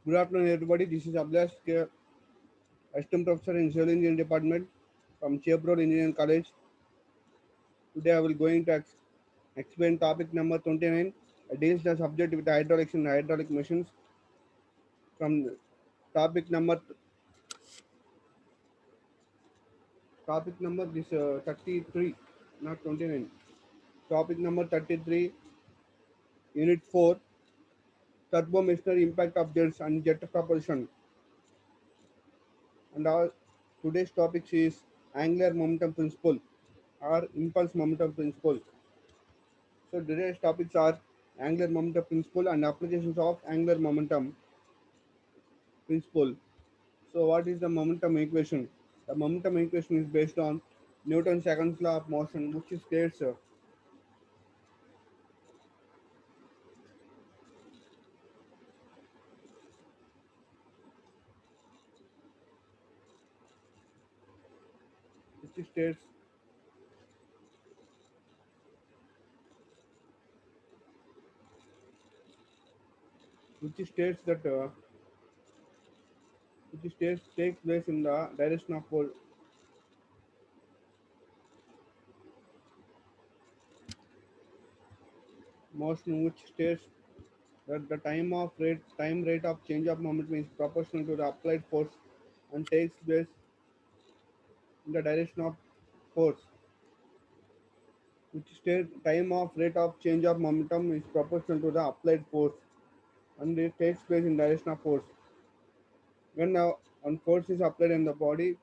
Good afternoon, everybody. This is Abhilash, assistant professor in civil engineering department from Chevron Engineering College. Today, I will going to explain topic number 29. Deals the subject with hydraulics and hydraulic machines. From topic number this 33, not 29. Topic number 33, Unit 4, turbo machinery impact of jets and jet propulsion. And today's topic is angular momentum principle or impulse momentum principle. So today's topics are angular momentum principle and applications of angular momentum principle. So what is the momentum equation? The momentum equation is based on Newton's second law of motion, which states which states which states that which states takes place in the direction of motion, which states that the time rate of change of momentum is proportional to the applied force and takes place in the direction of force, which states time of rate of change of momentum is proportional to the applied force and it takes place in direction of force. When one force is applied in the body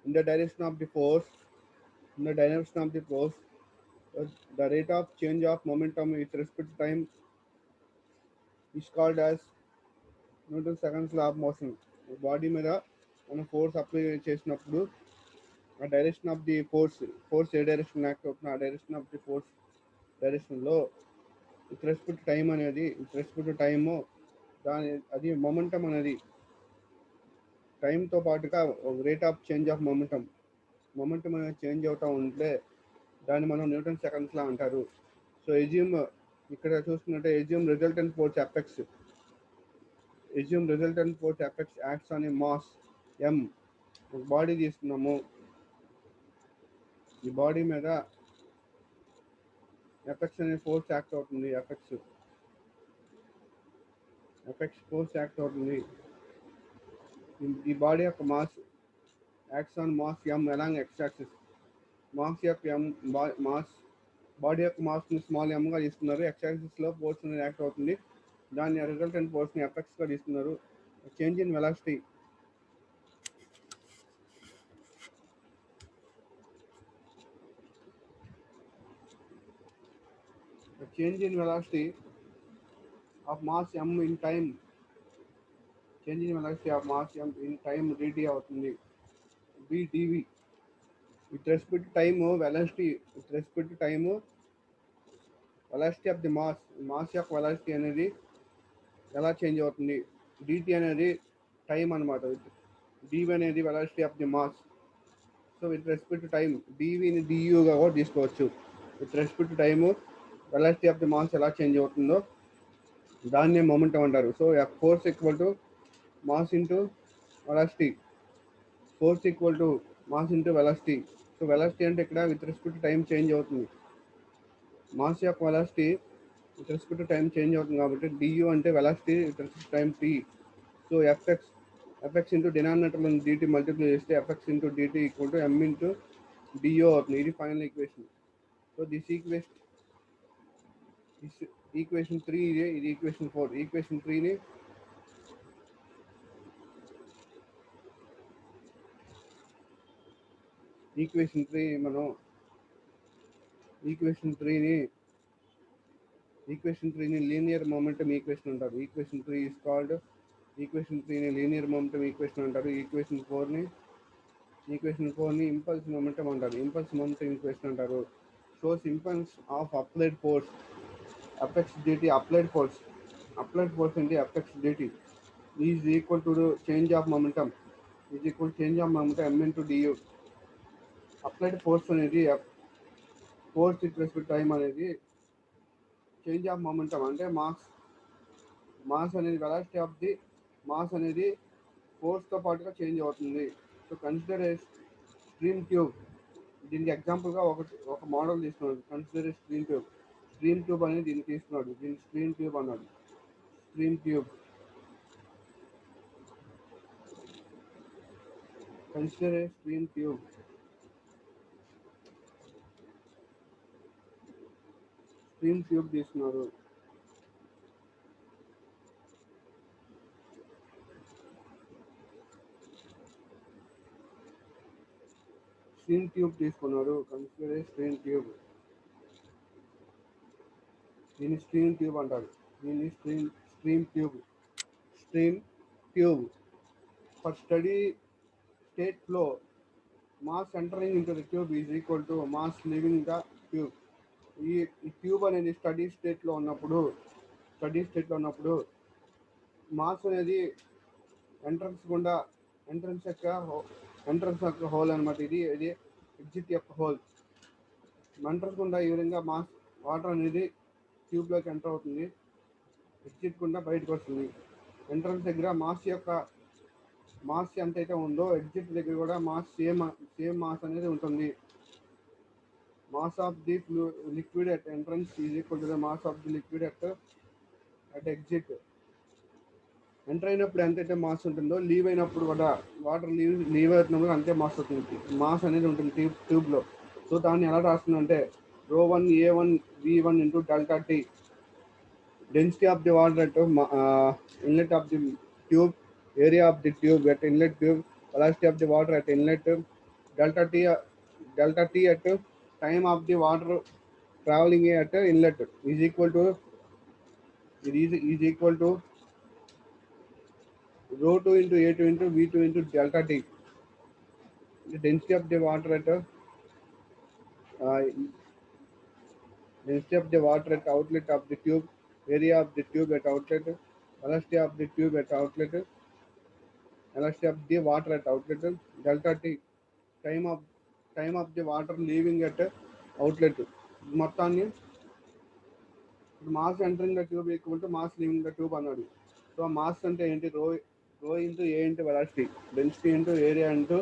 in the direction of the force, in the direction of the force, uh, the rate of change of momentum with respect to time is called as Newton's second law of motion. Body మీద మనం force apply చేసినప్పుడు ఆ direction of the force A direction act అవుతుంది ఆ direction of the force డైరెక్షన్లో with respect time అనేది with respect time అది momentum అనేది టైంతో పాటుగా rate of change of momentum అనేది చేంజ్ అవుతూ ఉంటే దాన్ని మనం న్యూటన్ సెకండ్స్ లా అంటారు. సో ఎజ్యూమ్ ఇక్కడ చూసుకున్నట్టే assume resultant force effects acts on a mass m. ఒక బాడీ తీసుకున్నాము, ఈ బాడీ మీద ఎఫెక్ట్స్ అనే ఫోర్స్ యాక్ట్ అవుతుంది. ఎఫెక్ట్స్ ఫోర్స్ యాక్ట్ అవుతుంది. ఈ బాడీ యొక్క mass acts on mass m along x axis. Mass యొక్క మాస్ బాడీ యొక్క మాస్ని స్మాల్ ఎంగా తీసుకున్నారు. ఎక్స్ యాక్సిస్లో ఫోర్స్ అనేది యాక్ట్ అవుతుంది. దాన్ని రిజల్టెంట్ ఫోర్స్ని ఎఫెక్ట్స్గా తీసుకున్నారు. Change in velocity change in velocity of mass m in time, change in velocity of mass m in time dt అవుతుంది. v dv with respect to time velocity of the mass యొక్క velocity అనేది ఎలా change అవుతుంది. dt అనేది time అనమాట. dv అనేది velocity of the mass. So with respect to time dvని duగా కూడా తీసుకోవచ్చు. With respect to time velocity of the mass ఎలా చేంజ్ అవుతుందో దాన్నే మొమెంటం అంటారు. So force equal to mass into velocity, force equal to mass into velocity. So velocity అంటే ఇక్కడ with respect to time change అవుతుంది. మాస్ యొక్క velocity with respect to time change అవుతుంది కాబట్టి du అంటే velocity with respect time t. So F x into డినామినేటర్లో dt multiply చేస్తే F x into dt equal to m into du అవుతుంది. ఇది final equation. So equation 3 ఇది ఈక్వేషన్ 4. ఈక్వేషన్ 3ని మనం ఈక్వేషన్ 3ని లీనియర్ మొమెంటం ఈక్వేషన్ అంటారు. ఈక్వేషన్ 3ని లీనియర్ మొమెంటం ఈక్వేషన్ అంటారు. ఈక్వేషన్ 4ని ఇంపల్స్ మొమెంటం అంటారు. ఇంపల్స్ మొమెంటం ఈక్వేషన్ అంటారు. Shows impulse of applied force effects dt. Applied force అంటే effects dt is equal to change of momentum m into du. Applied force అనేది force with respect time అనేది change of momentum అంటే mass అనేది velocity of the mass అనేది ఫోర్స్తో పాటుగా change అవుతుంది. So consider a stream tube. దీనికి ఎగ్జాంపుల్గా ఒక మోడల్ తీసుకున్నాడు. Consider a stream tube. Stream tube అనేది దీన్ని తీసుకున్నాడు. దీన్ని స్ట్రీమ్ ట్యూబ్ అన్నాడు. Stream tube. Consider a stream tube. Stream tube తీసుకున్నారు. స్ట్రీమ్ ట్యూబ్ తీసుకున్నారు. Consider a stream tube. దీన్ని స్ట్రీమ్ ట్యూబ్ అంటారు. దీన్ని stream tube. Stream tube. For steady state flow, mass entering into the tube is equal to mass leaving the tube. ఈ tube అనేది steady స్టేట్లో ఉన్నప్పుడు mass అనేది entrance గుండా ఎంట్రన్స్ యొక్క హోల్ అనమాట. ఇది ఎగ్జిట్ యొక్క హోల్. ఎంట్రన్స్ గుండా ఈ విధంగా వాటర్ అనేది ట్యూబ్లోకి ఎంటర్ అవుతుంది. ఎగ్జిట్ గుండా బయటకు వస్తుంది. ఎంట్రన్స్ దగ్గర మాస్ ఎంతైతే ఉందో ఎగ్జిట్ దగ్గర కూడా సేమ్ మాస్ అనేది ఉంటుంది. Mass of the liquid at entrance is equal to the mass of the liquid at exit. Enter అయినప్పుడు ఎంతైతే మాస్ ఉంటుందో లీవ్ అయినప్పుడు కూడా వాటర్ లీవ్ అవుతున్నప్పుడు అంతే మాస్ అవుతుంది. మాస్ అనేది ఉంటుంది ట్యూబ్లో. సో దాన్ని ఎలా రాస్తుందంటే ρ1 A1 V1 into delta tea. Density of the water at inlet of the tube, area of the tube at inlet tube, velocity of the water at inlet, delta t at time of the water traveling at inlet is equal to ρ2 into A2 into V2 into delta t. The density of the water at outlet of the tube, area of the tube at outlet, velocity of the tube at outlet, velocity of the water at outlet, delta t, time of the water leaving at outlet. మొత్తాన్ని mass entering the tube equal to mass leaving the tube అన్నాడు. So mass అంటే ఏంటి? Rho into A into velocity, density into area into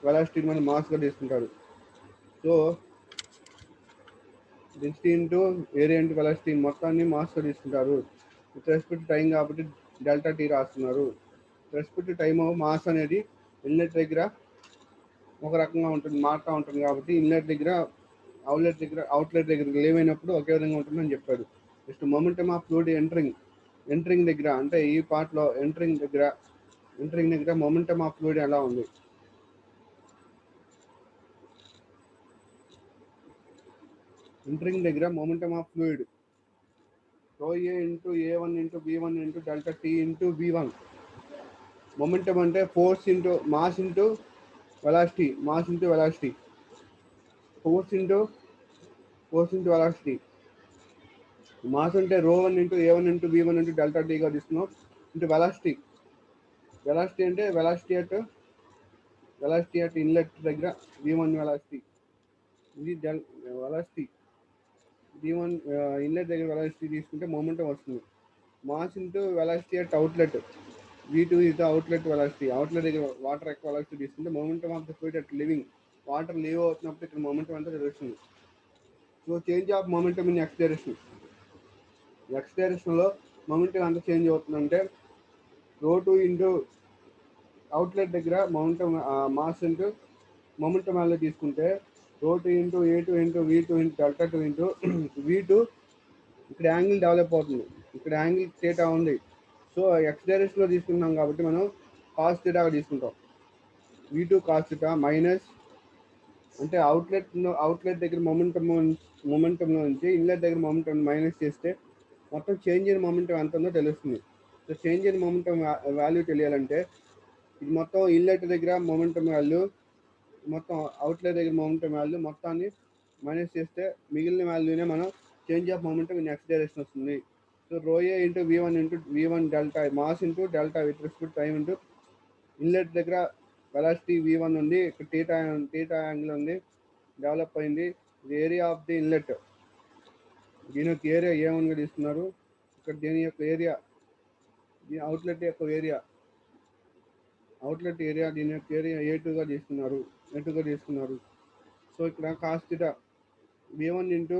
velocity మనం మాస్గా తీసుకుంటారు. So density into area into velocity మొత్తాన్ని మాస్గా తీసుకుంటారు. విత్ రెస్పెక్ట్ టైం కాబట్టి డెల్టా టీ రాస్తున్నారు. రెస్పెక్ట్ టైమ్ మాస్ అనేది ఇన్లెట్ దగ్గర ఒక రకంగా ఉంటుంది, మారుతూ ఉంటుంది కాబట్టి ఇన్లెట్ దగ్గర అవుట్లెట్ దగ్గర లీవ్ అయినప్పుడు ఒకే విధంగా ఉంటుందని చెప్పాడు. Next momentum of fluid entering దగ్గర, అంటే ఈ పార్ట్లో ఎంటరింగ్ దగ్గర మొమెంటమ్ ఆఫ్ ఫ్లూయిడ్ ఎలా ఉంది? ఎంటరింగ్ దగ్గర momentum of fluid ρA into A1 into B1 into delta T into V1. Momentum అంటే force into mass into velocity, force into velocity. Mass అంటే ρ1 into A1 into B1 into delta టీగా తీసుకున్నాం. Into velocity అంటే velocity at inlet దగ్గర V1 velocity. ఇది velocity V1 inlet దగ్గర velocity తీసుకుంటే momentum వస్తుంది. Mass into velocity at outlet V2 is the outlet velocity. Outlet దగ్గర వాటర్ ఎక్కువ వెలాసిటీ తీసుకుంటే momentum of the fluid at living, water leave అవుతున్నప్పుడు ఇక్కడ మొమెంటం అంతా తెలుస్తుంది. So change of momentum in X డైరెక్షన్లో మొమెంటం ఎంత చేంజ్ అవుతుందంటే ρ2 ఇంటూ అవుట్లెట్ దగ్గర మాస్ ఇంటూ మొమెంటం వాల్యూ తీసుకుంటే ρ2 into A2 into V2 into delta 2 into V2. ఇక్కడ యాంగిల్ డెవలప్ అవుతుంది, ఇక్కడ యాంగిల్ థీటా ఉంది. సో ఎక్స్ డైరెక్షన్లో తీసుకున్నాం కాబట్టి మనం కాస్ థీటాగా తీసుకుంటాం. V2 కాస్ థీటా మైనస్, అంటే అవుట్లెట్ దగ్గర మొమెంటంలో నుంచి ఇన్లెట్ దగ్గర మొమెంటం మైనస్ చేస్తే మొత్తం చేంజ్ ఇన్ మొమెంటం ఎంత ఉందో తెలుస్తుంది. So change in momentum value తెలియాలంటే ఇది మొత్తం ఇన్లెట్ దగ్గర మొమెంటం వాల్యూ, మొత్తం అవుట్లెట్ దగ్గర మొమెంటం వాల్యూ మొత్తాన్ని మైనస్ చేస్తే మిగిలిన వాల్యూనే మనం change of momentum in X direction వస్తుంది. So ρA into V1 delta mass into delta with respect time into inlet దగ్గర వెలాసిటీ V1 ఉంది, ఇక్కడ థీటా యాంగిల్ ఉంది, డెవలప్ అయింది. ఇది ఏరియా ఆఫ్ ది ఇన్లెట్. దీని యొక్క ఏరియా A1గా తీసుకున్నారు. ఇక్కడ దీని యొక్క ఏరియా ఈ అవుట్లెట్ ఏరియా దీని యొక్క ఏరియా ఏ2గా తీసుకున్నారు. సో ఇక్కడ cos theta v1 into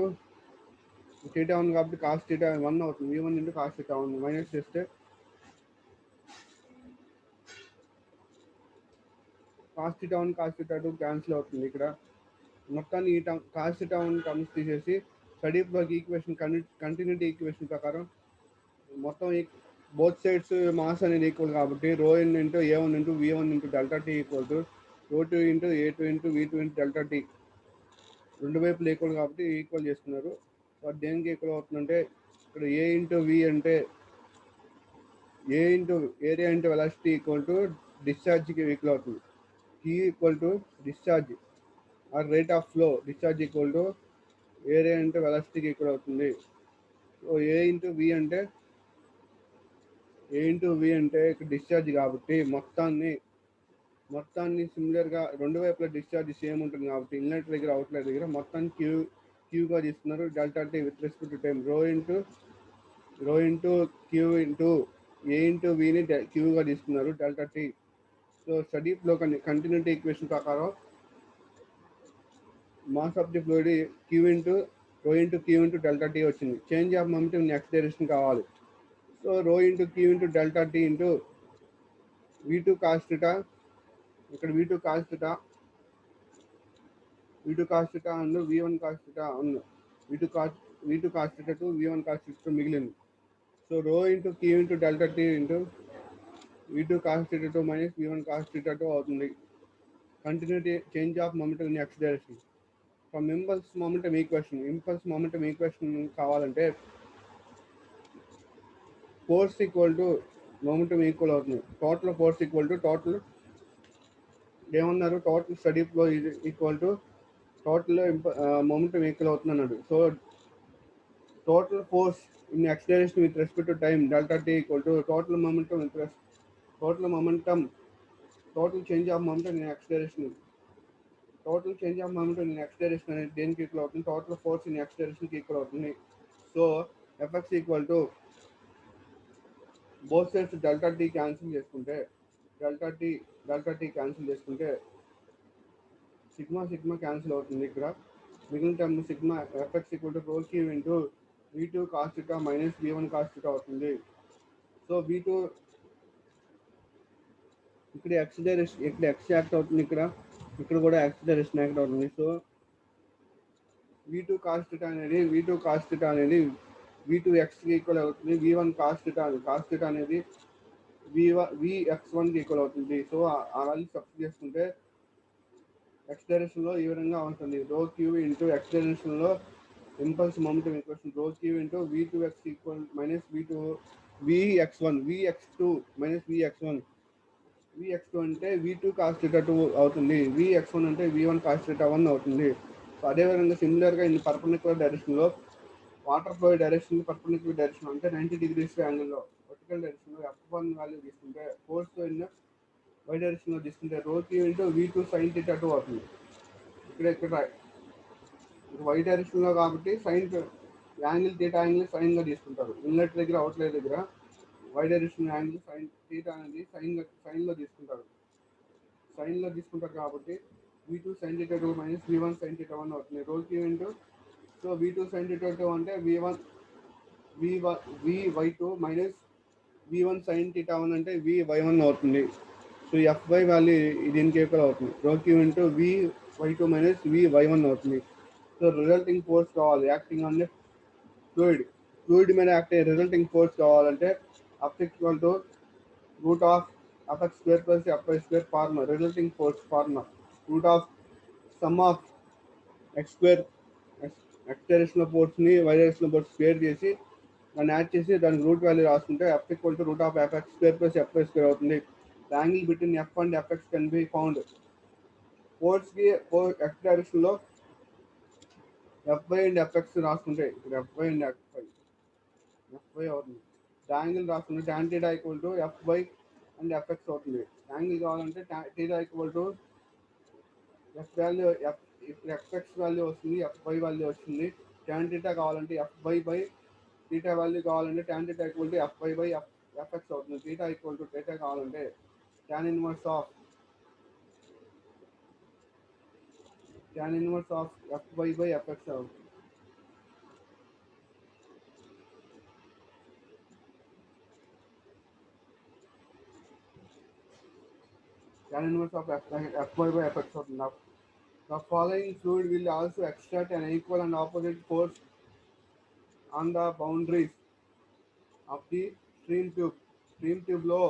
theta 1 కాబట్టి కాస్ థీటా 1 అవుతుంది. v1 into cos theta 1 minus చేస్తే కాస్ థీటా 1 కాస్ థీటా 2 క్యాన్సిల్ అవుతుంది. ఇక్కడ మొత్తాన్ని ఈ టర్మ్ కాస్ థీటా 1 టర్మ్స్ తీసేసి స్టడీ ఈక్వేషన్ కంటిన్యూటీ ఈక్వేషన్ ప్రకారం మొత్తం బోత్ సైడ్స్ మాస్ అనేది ఈక్వల్ కాబట్టి రో ఎన్ ఇంటూ ఏ1 into v1 into delta T equal to ρ2 into ఏ2 into v2 into delta T రెండు వైపులు ఈక్వల్ కాబట్టి ఈక్వల్ చేస్తున్నారు. సో దేనికి ఈక్వల్ అవుతుందంటే ఇక్కడ ఏ ఇంటూ వి అంటే A into area into velocity equal to డిశ్చార్జ్కి ఈక్వల్ అవుతుంది. T equal to discharge or rate of flow discharge equal to area into వెలాసిటీకి ఈక్వల్ అవుతుంది. సో ఏ ఇంటూ వి అంటే ఇక్కడ డిశ్చార్జ్ కాబట్టి మొత్తాన్ని సిమిలర్గా రెండు వైపుల డిశ్చార్జ్ సేమ్ ఉంటుంది కాబట్టి ఇన్లెట్ దగ్గర అవుట్లెట్ దగ్గర మొత్తాన్ని క్యూగా తీసుకున్నారు. Delta T with respect to time rho into Q into A into విని క్యూగా తీసుకున్నారు delta T. So steady flow continuity equation ప్రకారం mass of the fluid rho into Q into delta T వచ్చింది. Change of momentum next direction కావాలి. So rho into Q into delta T into v2 cos theta ఇక్కడ v2 cos theta and v1 cos theta and v2 cos theta to v1 cos theta మిగిలింది. So rho into Q into delta T into v2 cos theta 2 minus v1 cos theta 2 అవుతుంది. Continuity change of momentum in next direction from impulse momentum equation కావాలంటే force equal to momentum equal అవుతుంది. Total force equal to total ఏమన్నారు total steady flow equal to total momentum equal అవుతుంది అన్నాడు. So total force in X direction with respect to time delta T equal to total change of momentum in X direction అనేది దేనికి equal అవుతుంది total force in X డైరెక్షన్కి equal అవుతుంది. So F X equal to both sides delta T cancel చేసుకుంటే sigma cancel అవుతుంది. ఇక్కడ మిగిలిన term sigma F X equal to rho Q into v2 cos theta minus v1 cos theta అవుతుంది. So v2 ఇక్కడ X act అవుతుంది. ఇక్కడ కూడా ఎక్స్ డైరెక్షన్ యాక్ట్ అవుతుంది. సో v2 cos theta అనేది v2x కి ఈక్వల్ అవుతుంది. v1 cos theta అనేది vx1 కి ఈక్వల్ అవుతుంది. సో ఆ వాల్యూ సబ్స్టిట్యూట్ చేసుకుంటే ఎక్స్ డైరెక్షన్ లో ఈ విధంగా ఉంటుంది. Rho Q into X direction లో impulse momentum equation rho Q into v2x equal minus vx2 minus vx2 అంటే v2 cos theta 2 అవుతుంది. vx1 అంటే v1 cos theta 1 అవుతుంది. సో అదేవిధంగా సిమిలర్గా ఇన్ పర్పెండిక్యులర్ డైరెక్షన్లో వాటర్ ఫ్లో పర్పెండిక్యులర్ డైరెక్షన్ అంటే 90 degrees యాంగిల్లో వర్టికల్ డైరెక్షన్లో f1 వాల్యూ తీసుకుంటే ఫోర్స్ ఇన్ వై డైరెక్షన్లో తీసుకుంటే రో Q into v2 sin theta 2 అవుతుంది. ఇక్కడ వై డైరెక్షన్లో కాబట్టి థీటా యాంగిల్ సైన్గా తీసుకుంటారు. ఇన్లెట్ దగ్గర అవుట్లెట్ దగ్గర వై డైరెక్షన్ యాంగిల్ థీటా అనేది సైన్లో తీసుకుంటారు కాబట్టి v2 sin theta 2 minus v1 sin theta 1 అవుతుంది. రో Q into so v2 sin theta 2 అంటే vy2 minus v1 sin theta 1 అంటే vy1 అవుతుంది. సో fy వాల్యూ దీనికి ఈక్వల్ అవుతుంది. రో Q into vy2 minus vy1 అవుతుంది. సో రిజల్టింగ్ ఫోర్స్ కావాలి యాక్టింగ్ ఆన్ ది ఫ్లూయిడ్ మీద యాక్ట్ అయ్యే రిజల్టింగ్ ఫోర్స్ కావాలంటే F equal to root of fx square plus fy square formula resulting force formula root of some of X డైరెక్షన్లో ఫోర్స్ని why డైరెక్షన్లో force square చేసి దాన్ని add చేసి దానికి రూట్ వాల్యూ రాసుకుంటే F equal to root of fx square plus fy square అవుతుంది. The angle between f and fx can be found. ఫోర్స్కి X డైరెక్షన్లో fy అండ్ fx రాసుకుంటే ఇక్కడ fy అవుతుంది. ద యాంగిల్ రాసుకుంటే tan theta equal to fy and fx అవుతుంది. Angle కావాలంటే theta equal to fx value వస్తుంది, fy వాల్యూ వస్తుంది. tan theta కావాలంటే fy బై theta వాల్యూ కావాలంటే tan theta equal to fy by F X అవుతుంది. Theta equal to theta కావాలంటే tan inverse of fy by F X అవుతుంది. tan inverse of fy by fx అవుతుంది. The following fluid will also exert an equal and opposite force on the boundaries of the stream tube. Stream tube లో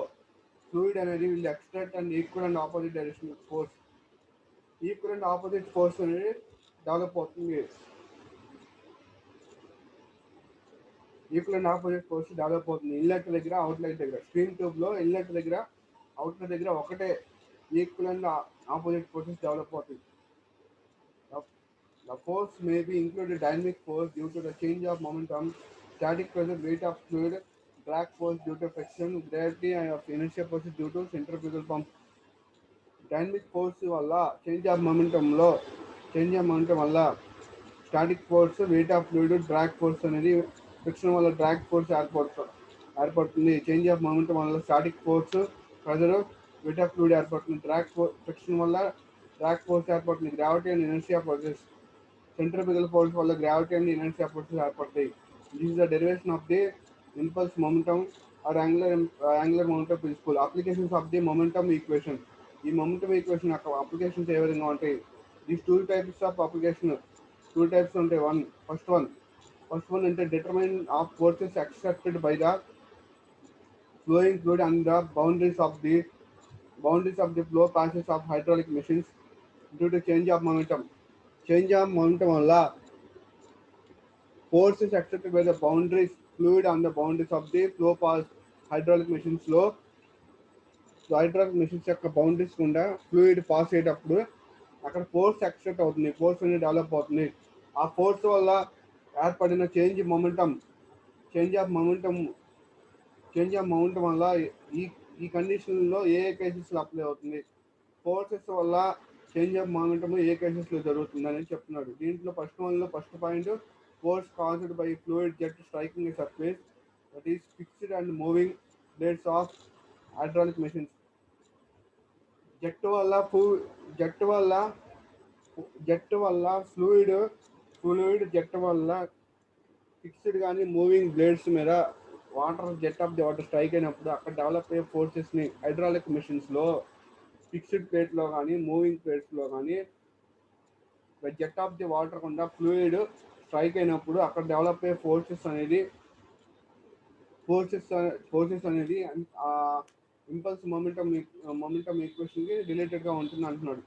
fluid అనేది will exert an equal and opposite direction force. Equal and opposite force అనేది develop అవుతుంది. Equal and opposite force develop అవుతుంది inlet దగ్గర, outlet దగ్గర. Stream tube లో inlet దగ్గర, outlet దగ్గర ఒకటే equal and opposite forces develop అవుతుంది. The force may be included dynamic force due to the change of momentum, static pressure, weight of fluid, drag force due to friction, gravity of inertia force due to centrifugal pump. Dynamic force వల్ల change of momentum వల్ల static force, weight of fluid, drag force అనేది friction వల్ల drag force ఏర్పడుతుంది. Change of momentum వల్ల static force, pressure, weight of fluid ఏర్పడుతుంది. Friction వల్ల drag force ఏర్పడుతుంది. Gravity and inertia forces, centrifugal force వల్ల gravity and inertia forces ఏర్పడతాయి. This is the derivation of the impulse momentum or angular momentum principle. Applications of the momentum equation. ఈ momentum equation యొక్క applications ఏ విధంగా ఉంటాయి? These two types ఉంటాయి. First one అంటే determine of forces accepted by the flowing fluid and the boundaries of the flow passes of hydraulic machines due to change of momentum. Change of momentum వల్ల forces accepted by the boundaries fluid on the boundaries of the flow path hydraulic machines లో hydraulic machines యొక్క boundaries గుండా fluid pass అయ్యేటప్పుడు అక్కడ force accept అవుతుంది. Force అనేది develop అవుతుంది. ఆ ఫోర్స్ వల్ల ఏర్పడిన చేంజ్ ఆఫ్ మొమెంటం వల్ల ఈ కండిషన్లో ఏ కేసెస్లో అప్లై అవుతుంది? ఫోర్సెస్ వల్ల చేంజ్ ఆఫ్ మొమెంటమ్ ఏ కేసెస్లో జరుగుతుంది అని చెప్తున్నాడు. దీంట్లో first point, force caused by fluid jet striking A surface that is fixed and moving blades of hydraulic machines. జట్టు వల్ల ఫ్లూయిడ్ జెట్ వల్ల ఫిక్స్డ్ కానీ మూవింగ్ బ్లేడ్స్ మీద jet of the water strike అయినప్పుడు అక్కడ డెవలప్ అయ్యే ఫోర్సెస్ని హైడ్రాలిక్ మెషిన్స్లో ఫిక్స్డ్ ప్లేట్లో కానీ మూవింగ్ ప్లేట్స్లో కానీ జెట్ ఆఫ్ ది వాటర్ గుండా ఫ్లూయిడ్ స్ట్రైక్ అయినప్పుడు అక్కడ డెవలప్ అయ్యే ఫోర్సెస్ అనేది ఇంపల్స్ మొమెంటం ఈక్వేషన్కి రిలేటెడ్గా ఉంటుంది అంటున్నాడు.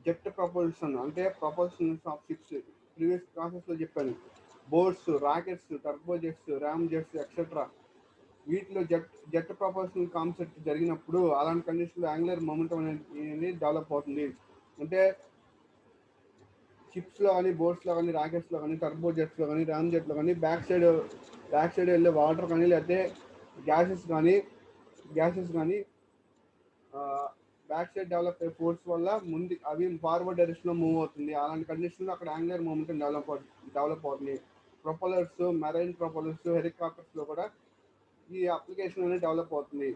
జెట్ ప్రపోల్షన్ అంటే ప్రపోల్షన్ ఆఫ్ షిప్స్ ప్రీవియస్ క్లాసెస్లో చెప్పాను. Boats, rockets, turbo jets, ram jets etcetera వీటిలో జెట్ ప్రపోల్షన్ కాన్సెప్ట్ జరిగినప్పుడు అలాంటి కండిషన్లో యాంగులర్ మొమెంటం అనేది డెవలప్ అవుతుంది. అంటే షిప్స్లో కానీ, బోట్స్లో కానీ, రాకెట్స్లో కానీ, టర్బో జెట్స్లో కానీ, ర్యామ్ జెట్లో కానీ బ్యాక్ సైడ్ వెళ్ళే వాటర్ కానీ లేకపోతే గ్యాసెస్ కానీ బ్యాక్ సైడ్ డెవలప్ అయ్యే ఫోర్స్ వల్ల అవి ఫార్వర్డ్ డైరెక్షన్లో మూవ్ అవుతుంది. అలాంటి కండిషన్లో అక్కడ యాంగులర్ మొమెంటం డెవలప్ అవుతుంది. ప్రొపలర్స్, మెరైన్ ప్రొపలర్స్, హెలికాప్టర్స్లో కూడా ఈ అప్లికేషన్ అనేది డెవలప్ అవుతుంది.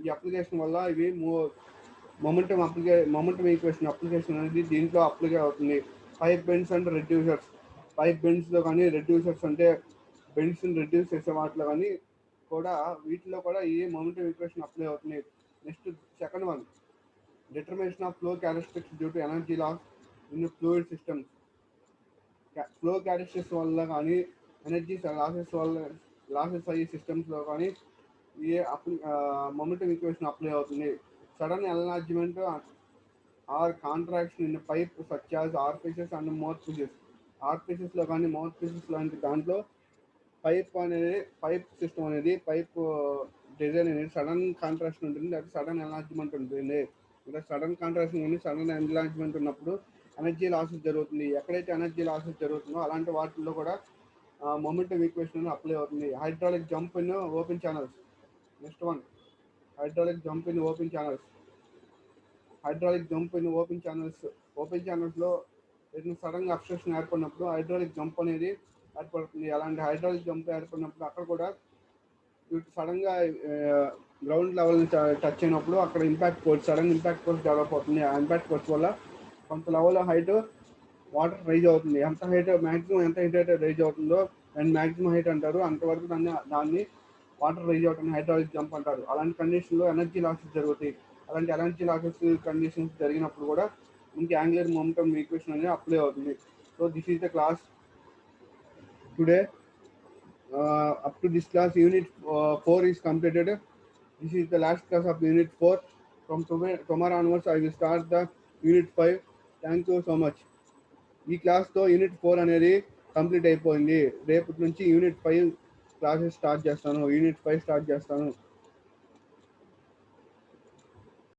ఈ అప్లికేషన్ వల్ల ఇవి మొమెంటం ఈక్వేషన్ అప్లికేషన్ అనేది దీంట్లో అప్లై అవుతుంది. Pipe bends and reducers. Pipe బెండ్స్లో కానీ, రెడ్యూసర్స్ అంటే బెండ్స్ని రెడ్యూస్ చేసే వాటిలో కానీ కూడా వీటిలో కూడా ఈ మొమెంటం ఈక్వేషన్ అప్లై అవుతుంది. Next second one, determination of flow characteristics due to energy loss in fluid systems. Flow characteristics వల్ల కానీ, ఎనర్జీ లాసెస్ అయ్యే సిస్టమ్స్లో కానీ ఈ మొమెంటం ఈక్వేషన్ అప్లై అవుతుంది. Sudden enlargement or contraction in pipe such as orifices and mouthpieces. ఆర్ఫిసెస్లో కానీ, mouthpieces లాంటి దాంట్లో పైప్ సిస్టమ్ అనేది డిజైన్ అనేది సడన్ కాంట్రాక్షన్ ఉంటుంది, లేదా సడన్ ఎన్లార్జ్మెంట్ ఉంటుంది. ఇలా సడన్ కాంట్రాక్షన్ కానీ, సడన్ ఎన్లార్జ్మెంట్ ఉన్నప్పుడు ఎనర్జీ లాసెస్ జరుగుతుంది. ఎక్కడైతే ఎనర్జీ లాసెస్ జరుగుతుందో అలాంటి వాటిల్లో కూడా మొమెంటం ఈక్వేషన్ అప్లై అవుతుంది. Hydraulic jump in open channels. Next one, hydraulic jump in open channels. Open ఛానల్స్లో ఏదైనా సడన్గా అబ్స్ట్రక్షన్ ఏర్పడినప్పుడు హైడ్రాలిక్ జంప్ అనేది ఏర్పడుతుంది. అలాంటి హైడ్రాలిక్ జంప్ ఏర్పడినప్పుడు అక్కడ కూడా సడన్గా గ్రౌండ్ లెవెల్ని టచ్ అయినప్పుడు అక్కడ impact force, sudden impact force develop అవుతుంది. ఆ ఇంపాక్ట్ ఫోర్స్ వల్ల కొంత లెవెల్ హైట్ వాటర్ రైజ్ అవుతుంది. ఎంత హైట్ మ్యాక్సిమం ఎంత హైట్ అయితే రైజ్ అవుతుందో అండ్ మ్యాక్సిమం హైట్ అంటారు, అంతవరకు దాన్ని వాటర్ రైజ్ అవుతుంది హైడ్రాలిక్ జంప్ అంటారు. అలాంటి కండిషన్లో ఎనర్జీ లాసెస్ జరుగుతాయి. అలాంటి ఎనర్జీ లాసెస్ కండిషన్స్ జరిగినప్పుడు కూడా మనకి యాంగులర్ మొమెంటం ఈక్వేషన్ అనేది అప్లై అవుతుంది. So this is the class today. Up to this class, Unit 4 is completed. This is the last class of Unit 4. From tomorrow onwards, I will start the Unit 5. Thank you so much. ఈ క్లాస్తో unit 4 అనేది complete అయిపోయింది. రేపటి నుంచి unit 5 classes start చేస్తాను. Unit 5 start చేస్తాను.